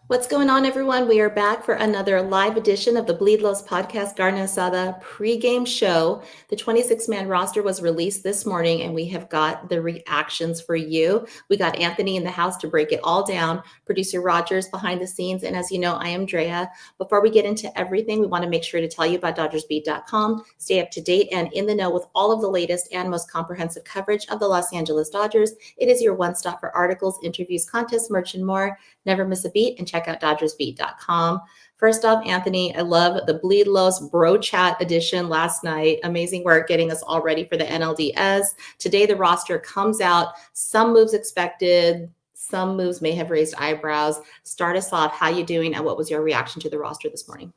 What's going on, everyone? We are back for another live edition of the Bleed Los Podcast Carne Asada Pregame Show. The 26-man roster was released this morning, and we have got the reactions for you. We got Anthony in the house to break it all down, producer Rogers behind the scenes, and as you know, I am Drea. Before we get into everything, we want to make sure to tell you about DodgersBeat.com. Stay up to date and in the know with all of the latest and most comprehensive coverage of the Los Angeles Dodgers. It is your one-stop for articles, interviews, contests, merch, and more. Never miss a beat, and check out DodgersBeat.com. First off, Anthony, I love the Bleed Los Bro Chat edition last night. Amazing work getting us all ready for the NLDS. Today, the roster comes out. Some moves expected. Some moves may have raised eyebrows. Start us off. How you doing, and what was your reaction to the roster this morning?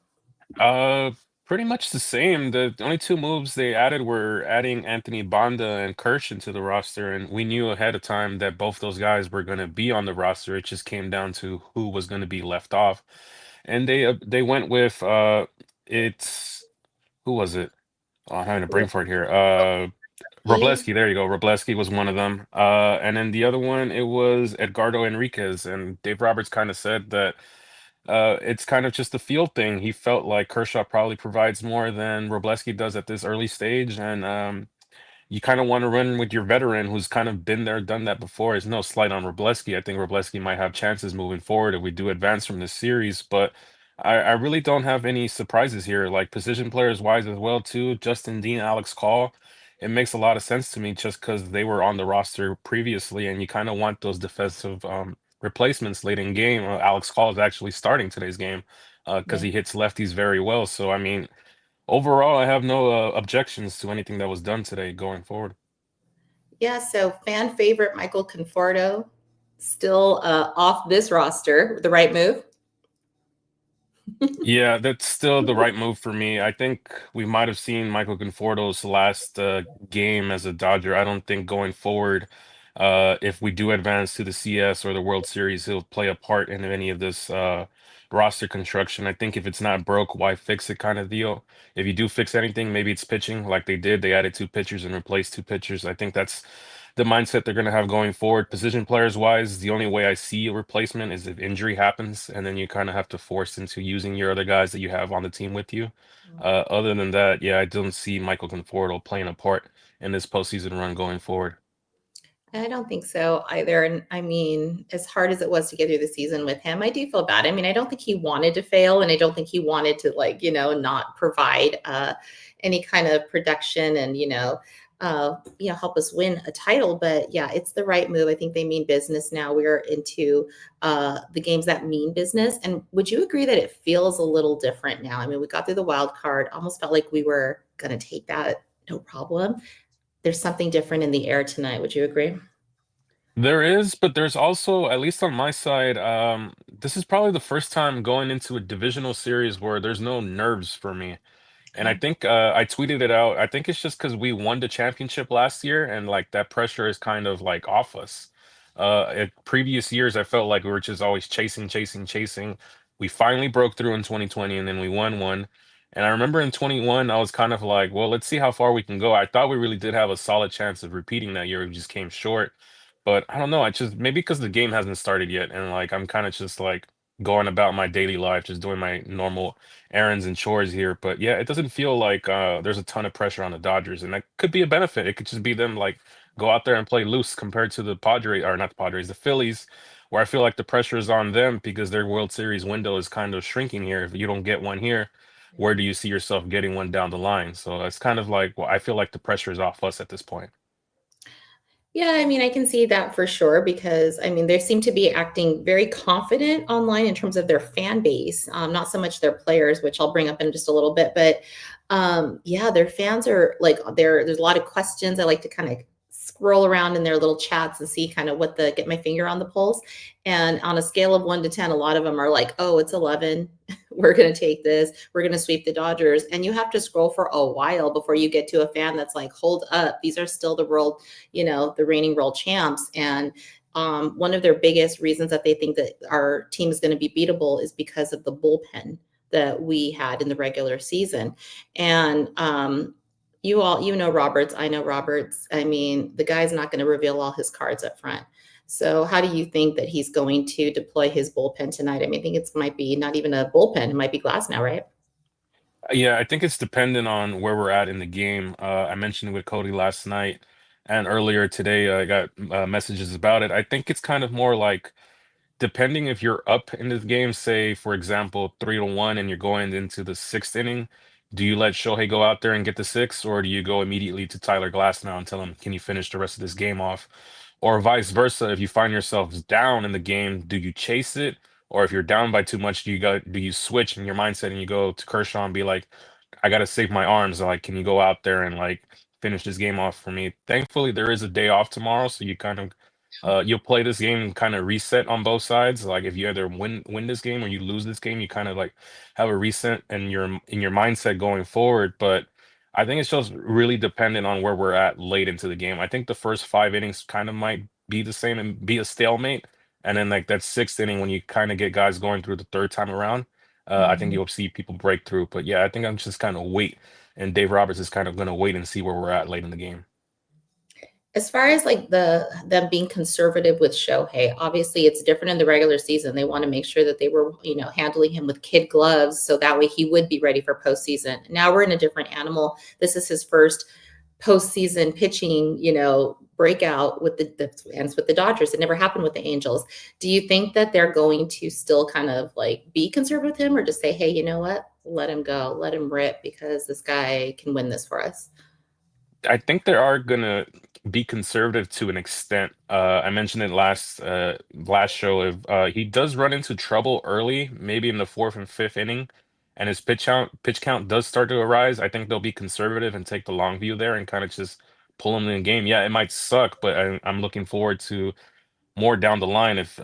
Uh, Pretty much the same. The only two moves they added were adding Anthony Banda and Kirsch into the roster, and we knew ahead of time that both those guys were going to be on the roster. It just came down to who was going to be left off, and they went with it's who was it? Oh, I'm having a brain fart here. E? Robleski, there you go. Robleski was one of them. And then the other one, it was Edgardo Enriquez, and Dave Roberts kind of said that. It's kind of just a field thing. He felt like Kershaw probably provides more than Robleski does at this early stage, and you kind of want to run with your veteran who's kind of been there, done that before. It's no slight on Robleski. I think Robleski might have chances moving forward if we do advance from this series, but I really don't have any surprises here. Like position players wise as well too. Justin Dean, Alex Call. It makes a lot of sense to me just because they were on the roster previously, and you kind of want those defensive replacements late in game. Alex Call is actually starting today's game because Yeah. he hits lefties very well. So I mean. Overall, I have no objections to anything that was done today going forward. Yeah, so fan favorite Michael Conforto still off this roster. The right move? Yeah, that's still the right move for me. I think we might have seen Michael Conforto's last game as a Dodger. I don't think going forward, if we do advance to the CS or the World Series, he'll play a part in any of this roster construction. I think if it's not broke, why fix it kind of deal. If you do fix anything, maybe it's pitching like they did. They added two pitchers and replaced two pitchers. I think that's the mindset they're going to have going forward. Position players wise, the only way I see a replacement is if injury happens, and then you kind of have to force into using your other guys that you have on the team with you. Other than that, yeah, I don't see Michael Conforto playing a part in this postseason run going forward. I don't think so either. And I mean, as hard as it was to get through the season with him, I do feel bad. I mean, I don't think he wanted to fail, and I don't think he wanted to, like, not provide any kind of production and, help us win a title. But yeah, it's the right move. I think they mean business now. We're into the games that mean business. And would you agree that it feels a little different now? I mean, we got through the wild card, almost felt like we were going to take that no problem. There's something different in the air tonight. Would you agree? There is, but there's also, at least on my side, this is probably the first time going into a divisional series where there's no nerves for me. And I Okay. think I tweeted it out. I think it's just because we won the championship last year, and like that pressure is kind of like off us. In previous years, I felt like we were just always chasing, chasing, chasing. We finally broke through in 2020, and then we won one. And I remember in 21, I was kind of like, well, let's see how far we can go. I thought we really did have a solid chance of repeating that year. We just came short. But I don't know. I just maybe because the game hasn't started yet, and like I'm kind of just like going about my daily life, just doing my normal errands and chores here. But yeah, it doesn't feel like there's a ton of pressure on the Dodgers, and that could be a benefit. It could just be them like go out there and play loose compared to the Padres, or not the Padres, the Phillies, where I feel like the pressure is on them because their World Series window is kind of shrinking here. If you don't get one here, where do you see yourself getting one down the line? So it's kind of like, well, I feel like the pressure is off us at this point. Yeah, I mean, I can see that for sure because I mean, they seem to be acting very confident online in terms of their fan base, not so much their players, which I'll bring up in just a little bit. But yeah, their fans are like there's a lot of questions. I like to kind of scroll around in their little chats and see kind of what the get my finger on the pulse. And on a scale of 1 to 10, a lot of them are like, oh, it's 11. We're going to take this. We're going to sweep the Dodgers. And you have to scroll for a while before you get to a fan that's like, hold up, these are still the world, the reigning world champs. And one of their biggest reasons that they think that our team is going to be beatable is because of the bullpen that we had in the regular season. And you know Roberts, I know Roberts. I mean, the guy's not going to reveal all his cards up front. So how do you think that he's going to deploy his bullpen tonight? I mean, I think it might be not even a bullpen. It might be glass now, right? Yeah, I think it's dependent on where we're at in the game. I mentioned it with Cody last night and earlier today. I got messages about it. I think it's kind of more like depending if you're up in this game, say for example 3-1, and you're going into the sixth inning. Do you let Shohei go out there and get the six, or do you go immediately to Tyler Glasnow and tell him, "Can you finish the rest of this game off?" Or vice versa, if you find yourselves down in the game, do you chase it? Or if you're down by too much, do you switch in your mindset and you go to Kershaw and be like, I gotta save my arms. Like, can you go out there and like finish this game off for me? Thankfully, there is a day off tomorrow, so you kind of you'll play this game and kind of reset on both sides. Like if you either win this game or you lose this game, you kind of like have a reset in your mindset going forward. But I think it's just really dependent on where we're at late into the game. I think the first 5 innings kind of might be the same and be a stalemate. And then like that sixth inning, when you kind of get guys going through the third time around, I think Mhm. you'll see people break through. But yeah, I think I'm just kind of wait. And Dave Roberts is kind of going to wait and see where we're at late in the game. As far as like them being conservative with Shohei, obviously it's different in the regular season. They want to make sure that they were, handling him with kid gloves so that way he would be ready for postseason. Now we're in a different animal. This is his first postseason pitching, breakout with the ends with the Dodgers. It never happened with the Angels. Do you think that they're going to still kind of like be conservative with him or just say, hey, you know what? Let him go, let him rip because this guy can win this for us? I think they are gonna be conservative to an extent. I mentioned it last show. If he does run into trouble early, maybe in the fourth and fifth inning, and his pitch count does start to arise, I think they'll be conservative and take the long view there and kind of just pull him in the game. Yeah, it might suck, but I'm looking forward to more down the line if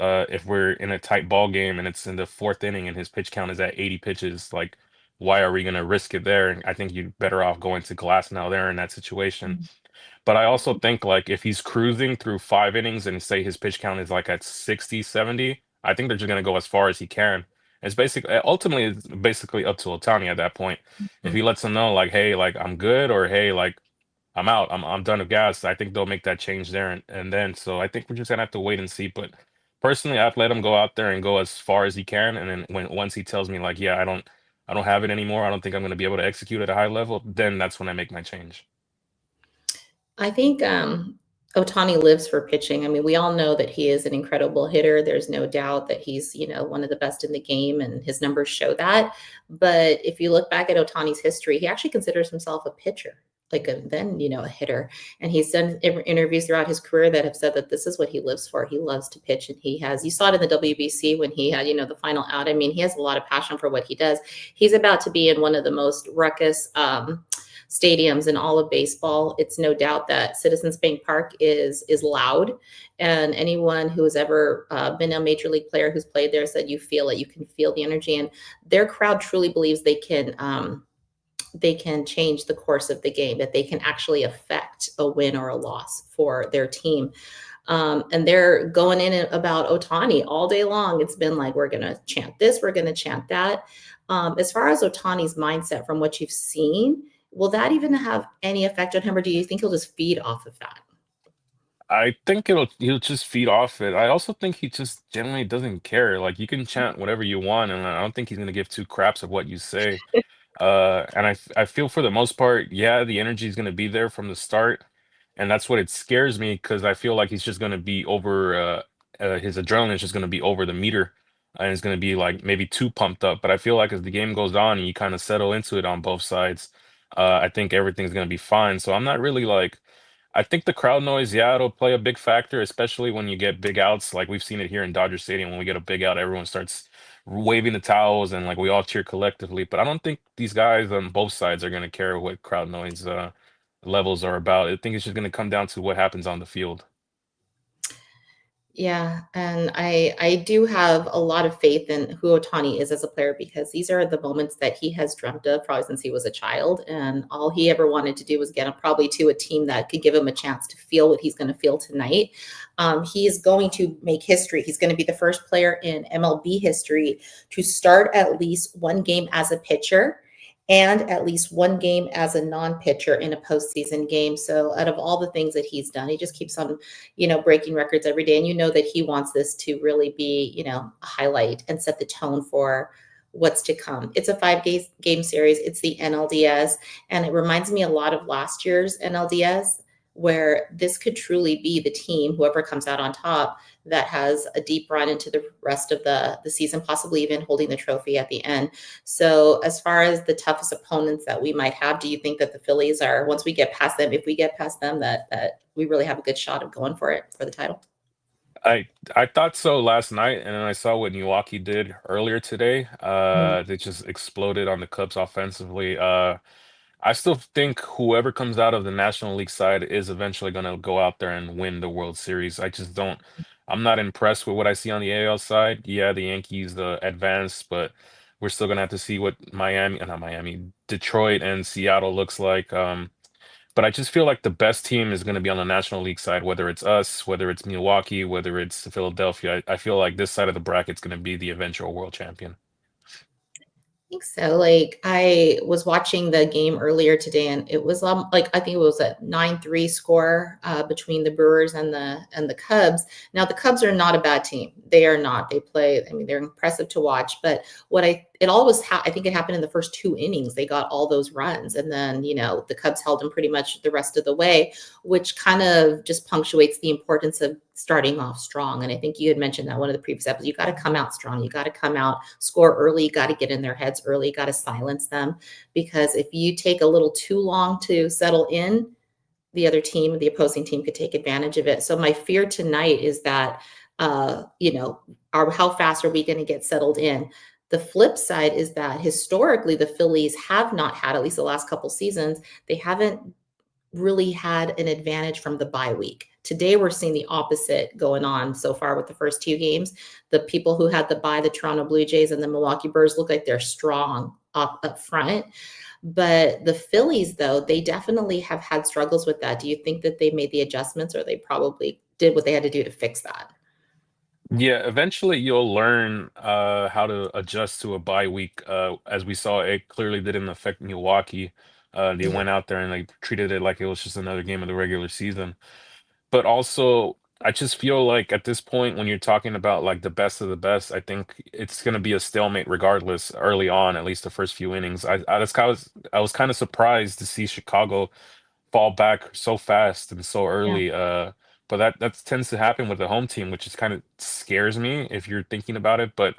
we're in a tight ball game and it's in the fourth inning and his pitch count is at 80 pitches. Like, why are we gonna risk it there? And I think you're better off going to Glass now there in that situation. But I also think like if he's cruising through 5 innings and say his pitch count is like at 60, 70, I think they're just gonna go as far as he can. It's basically up to Otani at that point. If Mhm. he lets them know like, hey, like I'm good, or hey, like I'm out, I'm done with gas, I think they'll make that change there and then. So I think we're just gonna have to wait and see. But personally, I'd let him go out there and go as far as he can. And then once he tells me like, yeah, I don't have it anymore, I don't think I'm gonna be able to execute at a high level, then that's when I make my change. I think Otani lives for pitching. I mean, we all know that he is an incredible hitter. There's no doubt that he's, one of the best in the game, and his numbers show that. But if you look back at Otani's history, he actually considers himself a pitcher, like a hitter. And he's done interviews throughout his career that have said that this is what he lives for. He loves to pitch, and you saw it in the WBC when he had, the final out. I mean, he has a lot of passion for what he does. He's about to be in one of the most ruckus. Stadiums in all of baseball. It's no doubt that Citizens Bank Park is loud, and anyone who has ever been a major league player who's played there said you feel it. You can feel the energy, and their crowd truly believes they can change the course of the game, that they can actually affect a win or a loss for their team. And they're going in about Otani all day long. It's been like, we're going to chant this, we're going to chant that. As far as Otani's mindset from what you've seen, will that even have any effect on him, or do you think he'll just feed off of that? I think he'll just feed off it. I also think he just generally doesn't care. Like you can chant whatever you want, and I don't think he's gonna give two craps of what you say. And I feel for the most part, yeah, the energy is gonna be there from the start, and that's what it scares me because I feel like he's just gonna be over. His adrenaline is just gonna be over the meter, and it's gonna be like maybe too pumped up. But I feel like as the game goes on and you kind of settle into it on both sides, I think everything's gonna be fine. So I'm not really like. I think the crowd noise, yeah, it'll play a big factor, especially when you get big outs. Like we've seen it here in Dodger Stadium. When we get a big out, everyone starts waving the towels and like we all cheer collectively. But I don't think these guys on both sides are going to care what crowd noise levels are about. I think it's just going to come down to what happens on the field. Yeah, and I do have a lot of faith in who Otani is as a player because these are the moments that he has dreamt of probably since he was a child, and all he ever wanted to do was get him probably to a team that could give him a chance to feel what he's going to feel tonight. He is going to make history. He's going to be the first player in MLB history to start at least one game as a pitcher and at least one game as a non-pitcher in a postseason game. So out of all the things that he's done, he just keeps on, breaking records every day. And you know that he wants this to really be, a highlight and set the tone for what's to come. It's a five game series. It's the NLDS. And it reminds me a lot of last year's NLDS, where this could truly be the team, whoever comes out on top, that has a deep run into the rest of the season, possibly even holding the trophy at the end. So as far as the toughest opponents that we might have, do you think that the Phillies are, once we get past them, if we get past them, that we really have a good shot of going for it for the title? I thought so last night, and then I saw what Milwaukee did earlier today. Mm. They just exploded on the Cubs offensively. I still think whoever comes out of the National League side is eventually going to go out there and win the World Series. I just don't. I'm not impressed with what I see on the AL side. Yeah, the Yankees advanced, but we're still going to have to see what not Miami, Detroit and Seattle looks like. But I just feel like the best team is going to be on the National League side, whether it's us, whether it's Milwaukee, whether it's Philadelphia. I feel like this side of the bracket's going to be the eventual world champion. Think so. Like I was watching the game earlier today, and it was like I think it was a 9-3 score between the Brewers and the Cubs. Now the Cubs are not a bad team. They are not. They play. I mean, they're impressive to watch. But what it always I think it happened in the first two innings. They got all those runs, and then the Cubs held them pretty much the rest of the way, which kind of just punctuates the importance of starting off strong. And I think you had mentioned that one of the previous episodes. You got to come out strong. You got to come out, score early. You got to get in their heads early. You got to silence them, because if you take a little too long to settle in, the other team, the opposing team, could take advantage of it. So my fear tonight is that, how fast are we going to get settled in? The flip side is that historically the Phillies have not had, at least the last couple seasons, they haven't really had an advantage from the bye week. Today, we're seeing the opposite going on so far with the first two games. The people who had the bye, the Toronto Blue Jays and the Milwaukee Brewers, look like they're strong up front. But the Phillies, though, they definitely have had struggles with that. Do you think that they made the adjustments, or they probably did what they had to do to fix that? Yeah, eventually you'll learn how to adjust to a bye week. As we saw, it clearly didn't affect Milwaukee. They Yeah. went out there and they treated it like it was just another game of the regular season. But also, I just feel like at this point, when you're talking about like the best of the best, I think it's going to be a stalemate regardless early on, at least the first few innings. I was kind of surprised to see Chicago fall back so fast and so Yeah. early. But that tends to happen with the home team, which is kind of scares me if you're thinking about it. But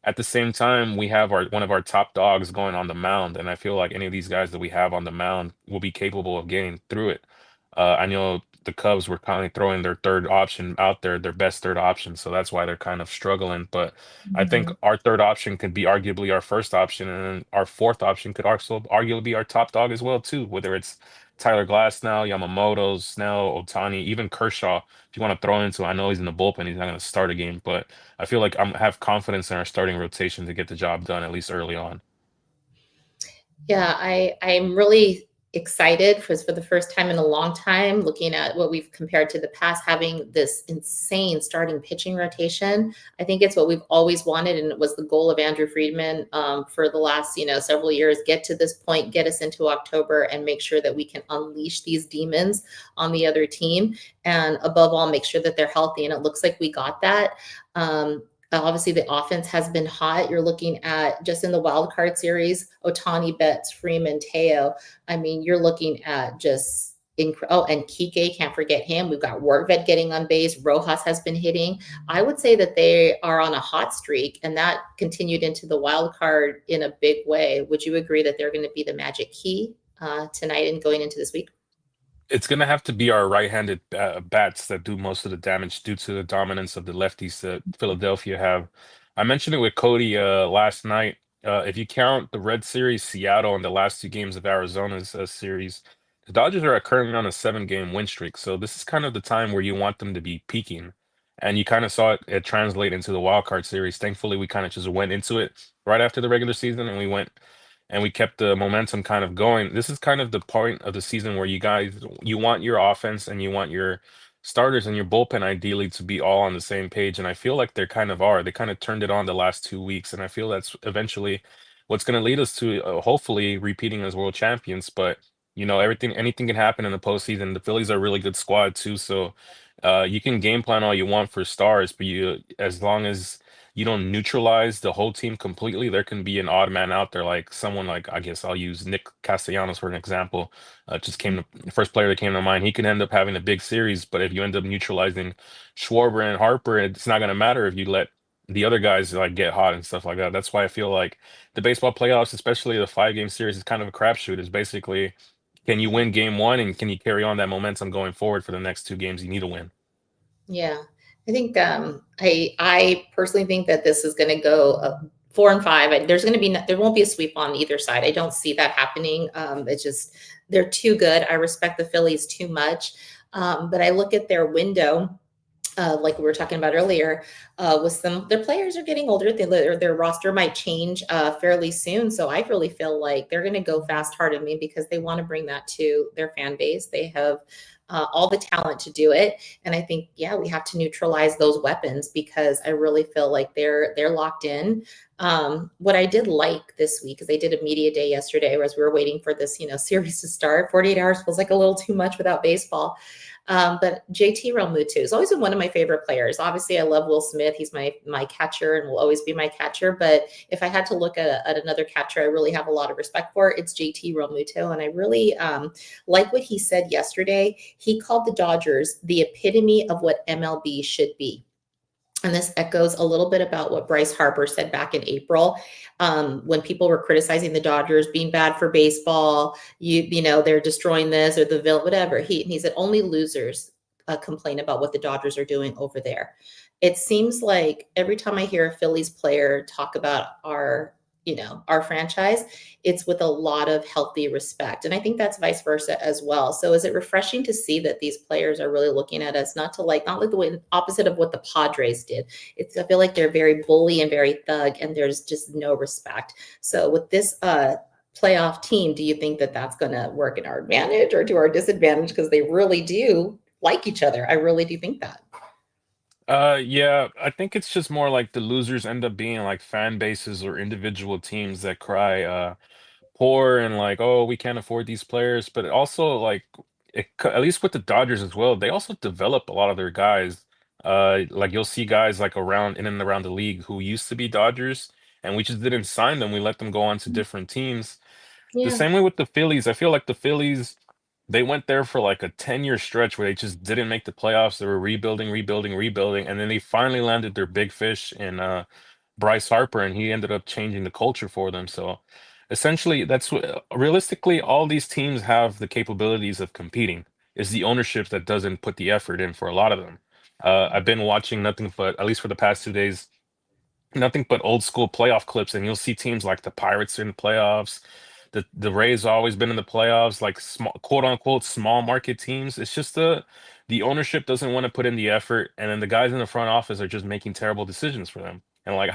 at the same time, we have our one of our top dogs going on the mound, and I feel like any of these guys that we have on the mound will be capable of getting through it. I know the Cubs were kind of throwing their third option out there, their best third option, so that's why they're kind of struggling. But I think Mhm. our third option could be arguably our first option, and our fourth option could also arguably be our top dog as well too. Whether it's Tyler Glass now, Yamamoto, Snell, Otani, even Kershaw. If you want to throw into, I know he's in the bullpen, he's not going to start a game, but I feel like have confidence in our starting rotation to get the job done at least early on. Yeah, I'm really excited for the first time in a long time, looking at what we've compared to the past, having this insane starting pitching rotation. I think it's what we've always wanted, and it was the goal of Andrew Friedman for the last several years. Get to this point, get us into October, and make sure that we can unleash these demons on the other team, and above all, make sure that they're healthy. And it looks like we got that. Obviously, the offense has been hot. You're looking at just in the wild card series, Otani, Betts, Freeman, Teo. I mean, you're looking at just oh, and Kike, can't forget him. We've got Workvet getting on base. Rojas has been hitting. I would say that they are on a hot streak, and that continued into the wild card in a big way. Would you agree that they're going to be the magic key tonight and going into this week? It's going to have to be our right-handed bats that do most of the damage due to the dominance of the lefties that Philadelphia have. I mentioned it with Cody last night. If you count the Red Series, Seattle, and the last two games of Arizona's series, the Dodgers are currently on a seven-game win streak. So this is kind of the time where you want them to be peaking. And you kind of saw it translate into the wild card series. Thankfully, we kind of just went into it right after the regular season, and we kept the momentum kind of going. This is kind of the point of the season where you want your offense and you want your starters and your bullpen ideally to be all on the same page. And I feel like they kind of are. They kind of turned it on the last 2 weeks, and I feel that's eventually what's going to lead us to hopefully repeating as world champions. But anything can happen in the postseason. The Phillies are a really good squad too, so you can game plan all you want for stars, but as long as you don't neutralize the whole team completely, there can be an odd man out there, like someone like, I guess I'll use Nick Castellanos for an example. Just came to the first player that came to mind. He can end up having a big series, but if you end up neutralizing Schwarber and Harper, it's not going to matter if you let the other guys like get hot and stuff like that. That's why I feel like the baseball playoffs, especially the 5 game series, is kind of a crapshoot. It's basically, can you win game one and can you carry on that momentum going forward for the next 2 games you need to win? Yeah, I think I personally think that this is going to go 4-5. There won't be a sweep on either side. I don't see that happening. It's just they're too good. I respect the Phillies too much, but I look at their window. Like we were talking about earlier, with their players are getting older. Their roster might change fairly soon. So I really feel like they're going to go fast, hard, and mean because they want to bring that to their fan base. They have all the talent to do it, and I think we have to neutralize those weapons because I really feel like they're locked in. What I did like this week is they did a media day yesterday, as we were waiting for this series to start. 48 hours feels like a little too much without baseball. But JT Realmuto has always been one of my favorite players. Obviously, I love Will Smith. He's my catcher and will always be my catcher. But if I had to look at another catcher I really have a lot of respect for, it's JT Realmuto. And I really like what he said yesterday. He called the Dodgers the epitome of what MLB should be. And this echoes a little bit about what Bryce Harper said back in April, when people were criticizing the Dodgers being bad for baseball. They're destroying this or the villain, whatever. He said only losers complain about what the Dodgers are doing over there. It seems like every time I hear a Phillies player talk about our franchise, it's with a lot of healthy respect. And I think that's vice versa as well. So is it refreshing to see that these players are really looking at us, not like the way opposite of what the Padres did. I feel like they're very bully and very thug, and there's just no respect. So with this playoff team, do you think that that's going to work in our advantage or to our disadvantage? Because they really do like each other. I really do think that. Yeah, I think it's just more like the losers end up being like fan bases or individual teams that cry poor and like, oh, we can't afford these players. But also like at least with the Dodgers as well, they also develop a lot of their guys. Like you'll see guys like around in and around the league who used to be Dodgers, and we just didn't sign them. We let them go on to different teams. The Yeah. same way with the Phillies. I feel like the Phillies, they went there for like a 10-year stretch where they just didn't make the playoffs. They were rebuilding, rebuilding, rebuilding, and then they finally landed their big fish in Bryce Harper, and he ended up changing the culture for them. So essentially, that's what realistically all these teams have the capabilities of competing. It's the ownership that doesn't put the effort in for a lot of them. I've been watching nothing but, at least for the past 2 days, nothing but old school playoff clips, and you'll see teams like the Pirates in the playoffs. The Rays always been in the playoffs, like small, quote unquote, small market teams. It's just the ownership doesn't want to put in the effort, and then the guys in the front office are just making terrible decisions for them. And like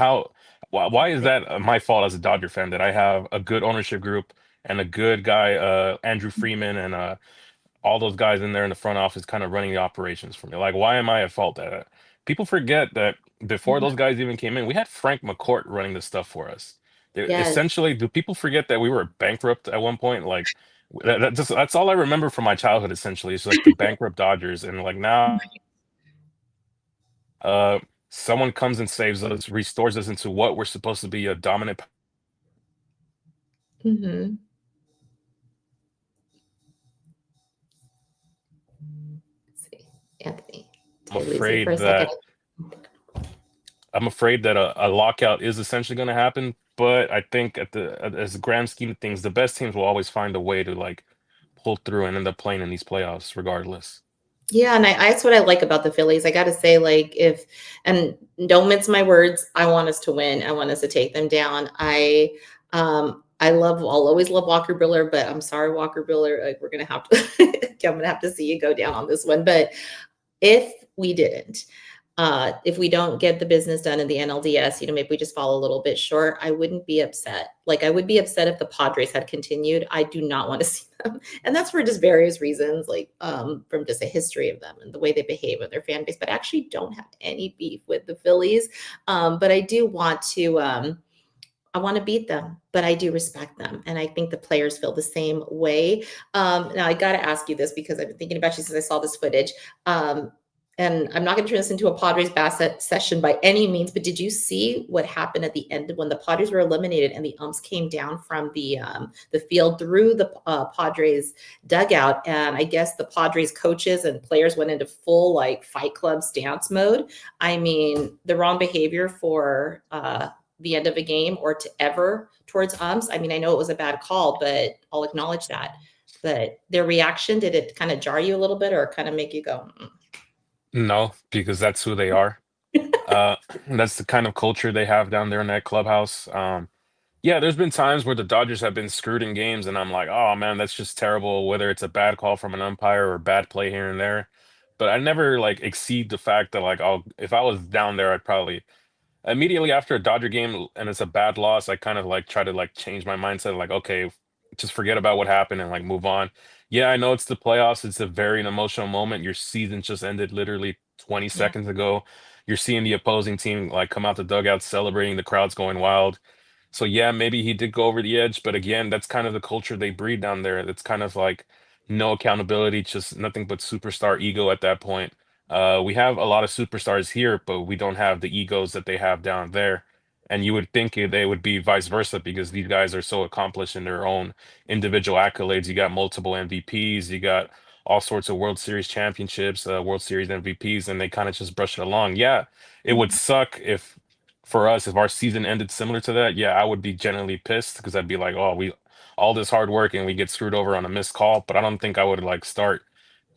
why is that my fault as a Dodger fan that I have a good ownership group and a good guy, Andrew Freeman, and all those guys in there in the front office kind of running the operations for me. Like, why am I at fault at it? People forget that before those guys even came in, we had Frank McCourt running the stuff for us. Yes. Essentially, do people forget that we were bankrupt at one point? Like, that's all I remember from my childhood. Essentially, it's like the bankrupt Dodgers, and like now, uh, someone comes and saves us, restores us into what we're supposed to be, a dominant. Hmm. Let's see. Anthony, I'm did I lose you for afraid a second? that I'm afraid that a lockout is essentially going to happen, but I think as the grand scheme of things, the best teams will always find a way to like pull through and end up playing in these playoffs regardless. Yeah, and that's what I like about the Phillies. I got to say, like, and don't mince my words, I want us to win. I want us to take them down. I'll always love Walker Buehler, but I'm sorry, Walker Buehler, like, we're gonna have to, I'm gonna have to see you go down on this one. But if we didn't, if we don't get the business done in the NLDS, maybe we just fall a little bit short, I wouldn't be upset. Like, I would be upset if the Padres had continued. I do not want to see them. And that's for just various reasons, like from just a history of them and the way they behave with their fan base. But I actually don't have any beef with the Phillies. But I do want to I want to beat them, but I do respect them. And I think the players feel the same way. Now, I got to ask you this because I've been thinking about you since I saw this footage. Um, and I'm not going to turn this into a Padres basset session by any means, but did you see what happened at the end when the Padres were eliminated and the umps came down from the field through the Padres dugout? And I guess the Padres coaches and players went into full like Fight Club stance mode. I mean, the wrong behavior for the end of a game or to ever towards umps. I mean, I know it was a bad call, but I'll acknowledge that. But their reaction, did it kind of jar you a little bit or kind of make you go, No, because that's who they are. Uh, that's the kind of culture they have down there in that clubhouse. Yeah, there's been times where the Dodgers have been screwed in games, and I'm like, oh man, that's just terrible, whether it's a bad call from an umpire or bad play here and there. But I never like exceed the fact that like I'll if I was down there, I'd probably immediately after a Dodger game and it's a bad loss, I kind of like try to like change my mindset, like, okay, just forget about what happened and like move on. Yeah, I know it's the playoffs. It's a very emotional moment. Your season just ended literally 20 yeah. seconds ago. You're seeing the opposing team like come out the dugout celebrating, the crowd's going wild. So yeah, maybe he did go over the edge, but again, that's kind of the culture they breed down there. That's kind of like no accountability, just nothing but superstar ego at that point. We have a lot of superstars here, but we don't have the egos that they have down there. And you would think they would be vice versa because these guys are so accomplished in their own individual accolades. You got multiple MVPs, you got all sorts of World Series championships, World Series MVPs, and they kind of just brush it along. Yeah, it would Mhm. suck if for us if our season ended similar to that. Yeah, I would be genuinely pissed because I'd be like, oh, we all this hard work and we get screwed over on a missed call. But I don't think I would like start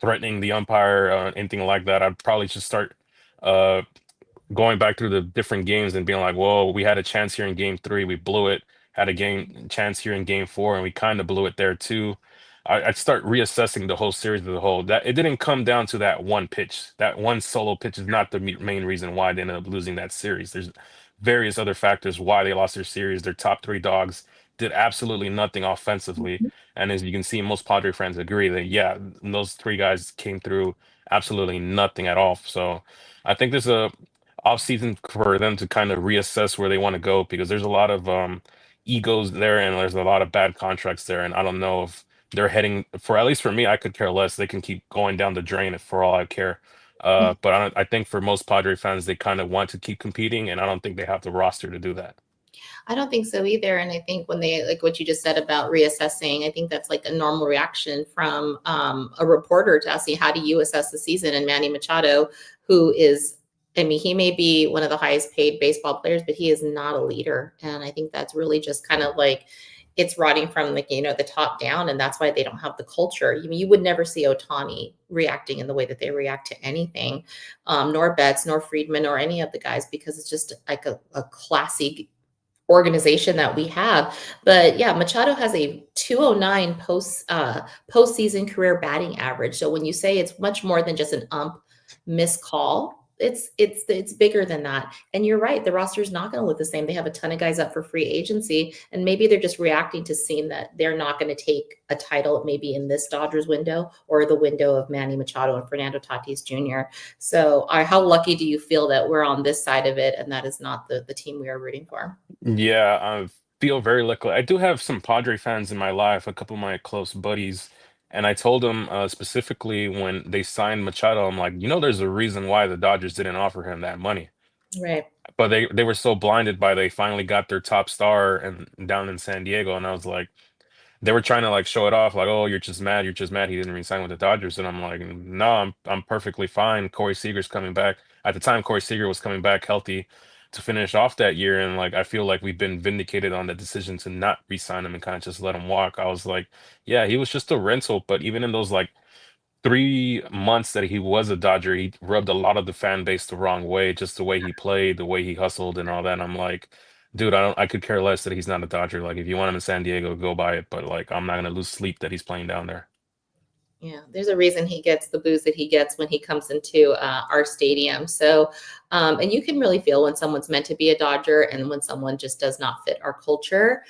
threatening the umpire, anything like that. I'd probably just start uh, going back through the different games and being like, whoa, we had a chance here in game three, we blew it. Had a game chance here in game four, and we kind of blew it there too. I'd start reassessing the whole series as a whole. That it didn't come down to that one pitch. That one solo pitch is not the main reason why they ended up losing that series. There's various other factors why they lost their series. Their top three dogs did absolutely nothing offensively. And as you can see, most Padre fans agree that, yeah, those three guys came through absolutely nothing at all. So I think there's a off season for them to kind of reassess where they want to go because there's a lot of egos there and there's a lot of bad contracts there. And I don't know if they're heading for at least for me, I could care less. They can keep going down the drain if for all I care. But I think for most Padre fans, they kind of want to keep competing, and I don't think they have the roster to do that. I don't think so either. And I think when they, like what you just said about reassessing, I think that's like a normal reaction from a reporter to asking, how do you assess the season? And Manny Machado, who is, I mean, he may be one of the highest paid baseball players, but he is not a leader. And I think that's really just kind of like, it's rotting from like, the top down. And that's why they don't have the culture. I mean, you would never see Otani reacting in the way that they react to anything, nor Betts, nor Friedman, or any of the guys, because it's just like a classy organization that we have. But yeah, Machado has a 209 postseason career batting average. So when you say it's much more than just an missed call, it's bigger than that. And you're right, the roster is not going to look the same. They have a ton of guys up for free agency, and maybe they're just reacting to seeing that they're not going to take a title maybe in this Dodgers window or the window of Manny Machado and Fernando Tatis Jr. So how lucky do you feel that we're on this side of it and that is not the team we are rooting for? Yeah, I feel very lucky. I do have some Padre fans in my life, a couple of my close buddies, and I told them specifically when they signed Machado, I'm like, there's a reason why the Dodgers didn't offer him that money. Right. But they were so blinded by they finally got their top star and down in San Diego, and I was like, they were trying to like show it off, like, oh, you're just mad he didn't resign with the Dodgers, and I'm like, no, I'm perfectly fine. Corey Seager's coming back. At the time, Corey Seager was coming back healthy to finish off that year, and like I feel like we've been vindicated on the decision to not re-sign him and kind of just let him walk. I was like, yeah, he was just a rental, but even in those like 3 months that he was a Dodger, he rubbed a lot of the fan base the wrong way, just the way he played, the way he hustled and all that. And I'm like, dude, I could care less that he's not a Dodger. Like if you want him in San Diego, go buy it. But like I'm not gonna lose sleep that he's playing down there. Yeah, there's a reason he gets the booze that he gets when he comes into our stadium. So And you can really feel when someone's meant to be a Dodger and when someone just does not fit our culture.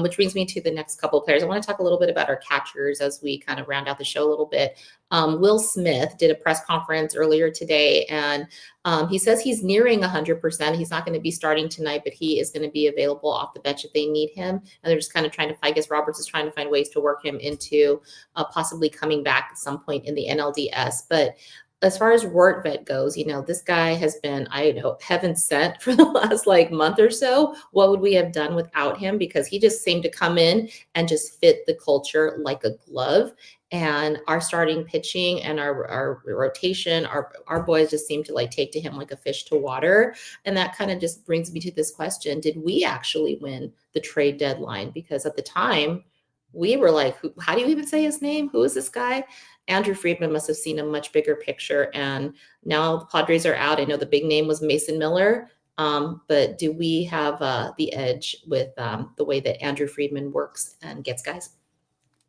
Which brings me to the next couple of players. I want to talk a little bit about our catchers as we kind of round out the show a little bit. Will Smith did a press conference earlier today, and he says he's nearing 100%. He's not going to be starting tonight, but he is going to be available off the bench if they need him. And they're just kind of trying to, I guess Roberts is trying to find ways to work him into possibly coming back at some point in the NLDS. But as far as Rortvedt goes, this guy has been, I know, heaven sent for the last month or so. What would we have done without him? Because he just seemed to come in and just fit the culture like a glove. And our starting pitching and our rotation, our boys just seem to take to him like a fish to water. And that kind of just brings me to this question. Did we actually win the trade deadline? Because at the time we were like, how do you even say his name? Who is this guy? Andrew Friedman must have seen a much bigger picture. And now the Padres are out. I know the big name was Mason Miller. But do we have the edge with the way that Andrew Friedman works and gets guys?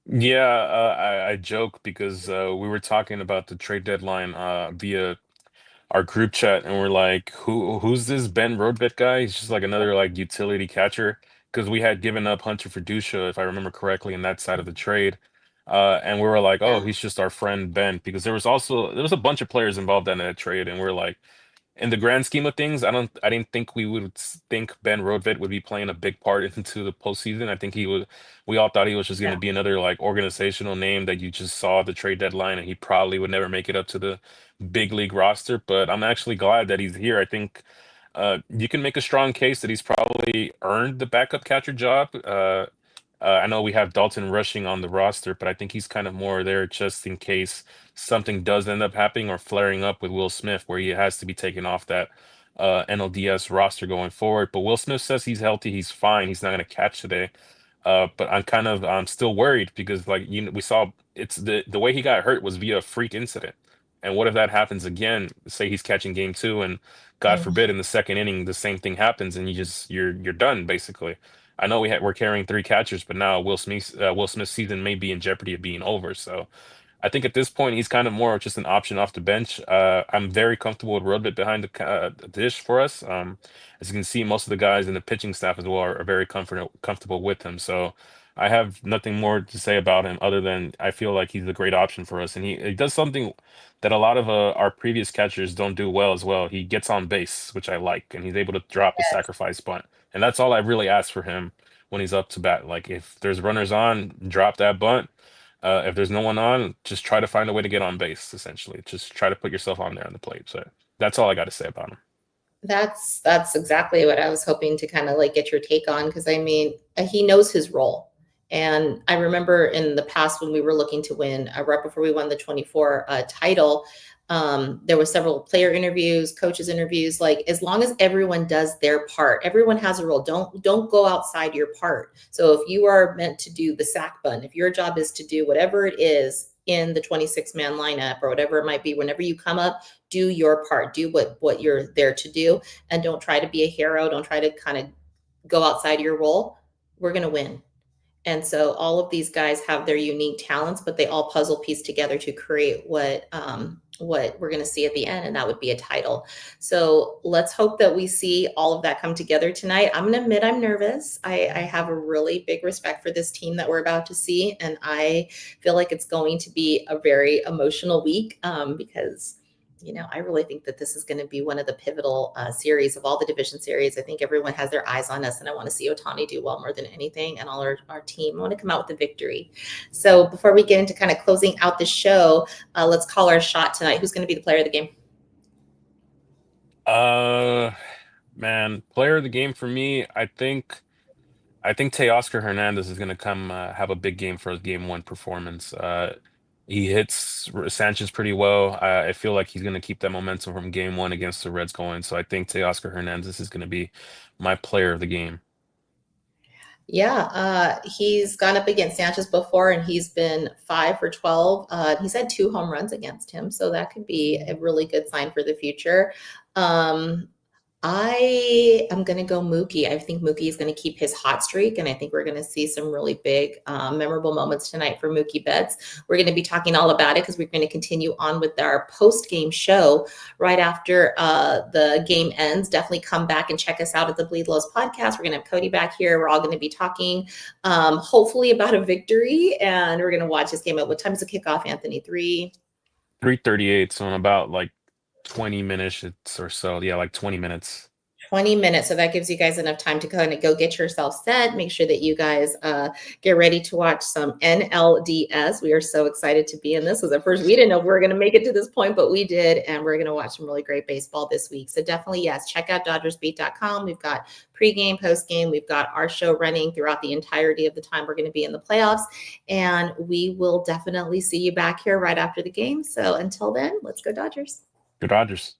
Yeah, I joke because we were talking about the trade deadline via our group chat, and we're like, who's this Ben Rodvit guy? He's just like another utility catcher because we had given up Hunter Ferdusha, if I remember correctly, in that side of the trade. And we were like, oh, Yeah. he's just our friend Ben, because there was a bunch of players involved in that trade, and we're like, in the grand scheme of things, I didn't think we would think Ben Rodvit would be playing a big part into the postseason. I think we all thought he was just going to Yeah. be another organizational name that you just saw at the trade deadline, and he probably would never make it up to the big league roster. But I'm actually glad that he's here. I think you can make a strong case that he's probably earned the backup catcher job. I know we have Dalton Rushing on the roster, but I think he's kind of more there just in case something does end up happening or flaring up with Will Smith, where he has to be taken off that NLDS roster going forward. But Will Smith says he's healthy, he's fine, he's not going to catch today. But I'm still worried because we saw it's the way he got hurt was via a freak incident. And what if that happens again? Say he's catching game two, and God Mm. forbid in the second inning the same thing happens, and you're done basically. I know we're carrying three catchers, but now Will Smith's season may be in jeopardy of being over. So I think at this point he's kind of more of just an option off the bench. I'm very comfortable with Rodbit behind the dish for us. As you can see, most of the guys in the pitching staff as well are very comfortable with him. So I have nothing more to say about him other than I feel like he's a great option for us, and he does something that a lot of our previous catchers don't do well as well. He gets on base, which I like, and he's able to drop a sacrifice bunt, and that's all I really ask for him when he's up to bat. Like if there's runners on, drop that bunt. If there's no one on, just try to find a way to get on base, essentially. Just try to put yourself on there on the plate. So that's all I got to say about him. That's exactly what I was hoping to kind of get your take on, because I mean, he knows his role. And I remember in the past when we were looking to win, right before we won the 24 title, there were several player interviews, coaches interviews. As long as everyone does their part, everyone has a role. Don't go outside your part. So if you are meant to do the sack bunt, if your job is to do whatever it is in the 26-man lineup or whatever it might be, whenever you come up, do your part, do what you're there to do, and don't try to be a hero. Don't try to kind of go outside your role. We're going to win. And so all of these guys have their unique talents, but they all puzzle piece together to create what we're going to see at the end, and that would be a title. So let's hope that we see all of that come together tonight. I'm going to admit I'm nervous. I have a really big respect for this team that we're about to see, and I feel like it's going to be a very emotional week because I really think that this is going to be one of the pivotal series of all the division series. I think everyone has their eyes on us, and I want to see Otani do well more than anything, and all our team. I want to come out with a victory. So before we get into kind of closing out the show, let's call our shot tonight. Who's going to be the player of the game? Man, player of the game for me, I think Teoscar Hernandez is going to come have a big game for his game one performance. He hits Sanchez pretty well. I feel like he's going to keep that momentum from game one against the Reds going. So I think Teoscar Hernandez is going to be my player of the game. Yeah, he's gone up against Sanchez before, and he's been 5 for 12. He's had 2 home runs against him, so that could be a really good sign for the future. I am going to go Mookie. I think Mookie is going to keep his hot streak, and I think we're going to see some really big, memorable moments tonight for Mookie Betts. We're going to be talking all about it because we're going to continue on with our post-game show right after the game ends. Definitely come back and check us out at the Bleed Lows podcast. We're going to have Cody back here. We're all going to be talking, hopefully, about a victory, and we're going to watch this game. At what time is the kickoff, Anthony? 3:38, so in about like 20 minutes or so. Yeah, like 20 minutes. 20 minutes. So that gives you guys enough time to kind of go get yourself set. Make sure that you guys get ready to watch some NLDS. We are so excited to be in this. At first, we didn't know we were going to make it to this point, but we did. And we're going to watch some really great baseball this week. So definitely, yes, check out DodgersBeat.com. We've got pregame, postgame. We've got our show running throughout the entirety of the time we're going to be in the playoffs. And we will definitely see you back here right after the game. So until then, let's go Dodgers. Good Dodgers.